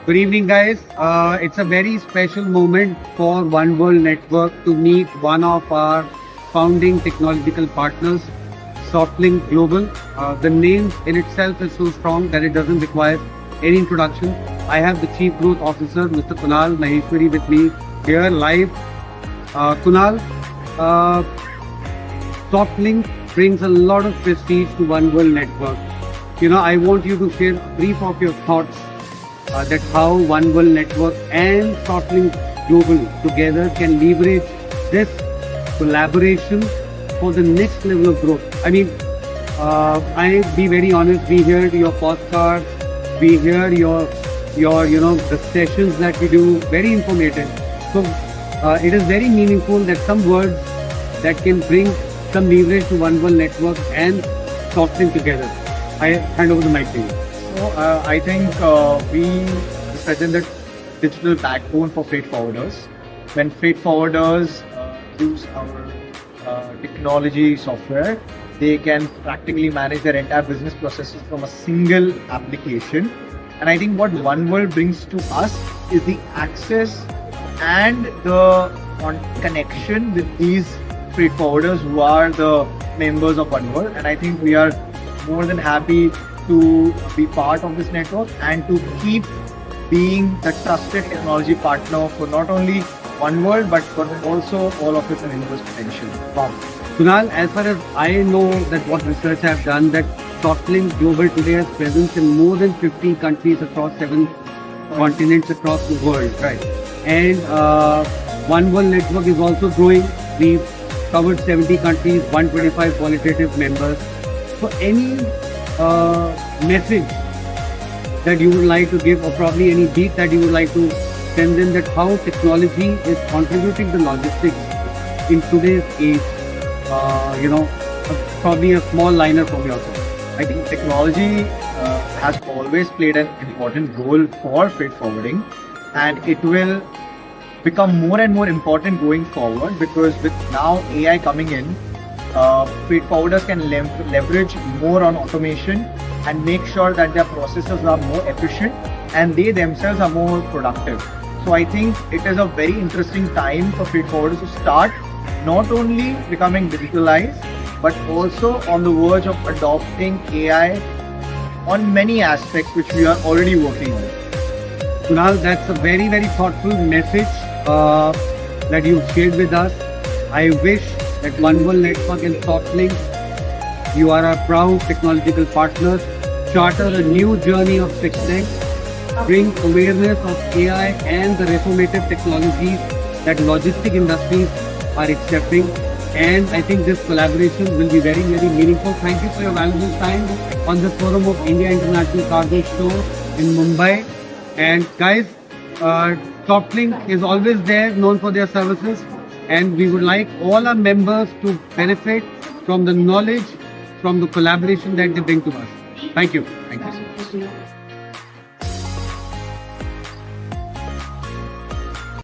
Good evening, guys. It's a very special moment for One World Network to meet one of our founding technological partners, SoftLink Global. The name in itself is so strong that it doesn't require any introduction. I have the Chief Growth Officer, Mr. Kunal Maheshwari, with me here live. Kunal, SoftLink brings a lot of prestige to One World Network. I want you to share a brief of your thoughts that how One World Network and SoftLink Global together can leverage this collaboration for the next level of growth. I'll be very honest, we heard your postcards, we hear your the sessions that we do, very informative. So it is very meaningful that some words that can bring some leverage to One World Network and SoftLink together. I hand over the mic to you. So I think we present the digital backbone for freight forwarders. When freight forwarders use our technology software, they can practically manage their entire business processes from a single application. And I think what One World brings to us is the access and the connection with these freight forwarders who are the members of One World. And I think we are more than happy to be part of this network and to keep being the trusted technology partner for not only One World but for also all of its universe potential. Wow. Kunal, as far as I know that what research I have done, that SoftLink Global today has presence in more than 50 countries across 7 continents across the world. Right. And One World Network is also growing. We've covered 70 countries, 125 qualitative members. So any message that you would like to give, or probably any beat that you would like to send them, that how technology is contributing to logistics in today's age, probably a small liner from yourself. I think technology has always played an important role for freight forwarding, and it will become more and more important going forward, because with now AI coming in, freight forwarders can leverage more on automation and make sure that their processes are more efficient and they themselves are more productive. So I think it is a very interesting time for freight forwarders to start not only becoming digitalized but also on the verge of adopting AI on many aspects which we are already working on. Kunal, that's a very, very thoughtful message that you've shared with us. I wish that One World Network and SoftLink, you are our proud technological partners, charter a new journey of success, bring awareness of AI and the reformative technologies that logistic industries are accepting. And I think this collaboration will be very, very meaningful. Thank you for your valuable time on the forum of India International Cargo Show in Mumbai. And guys, SoftLink is always there, known for their services. And we would like all our members to benefit from the knowledge, from the collaboration that they bring to us. Thank you. Thank you so much.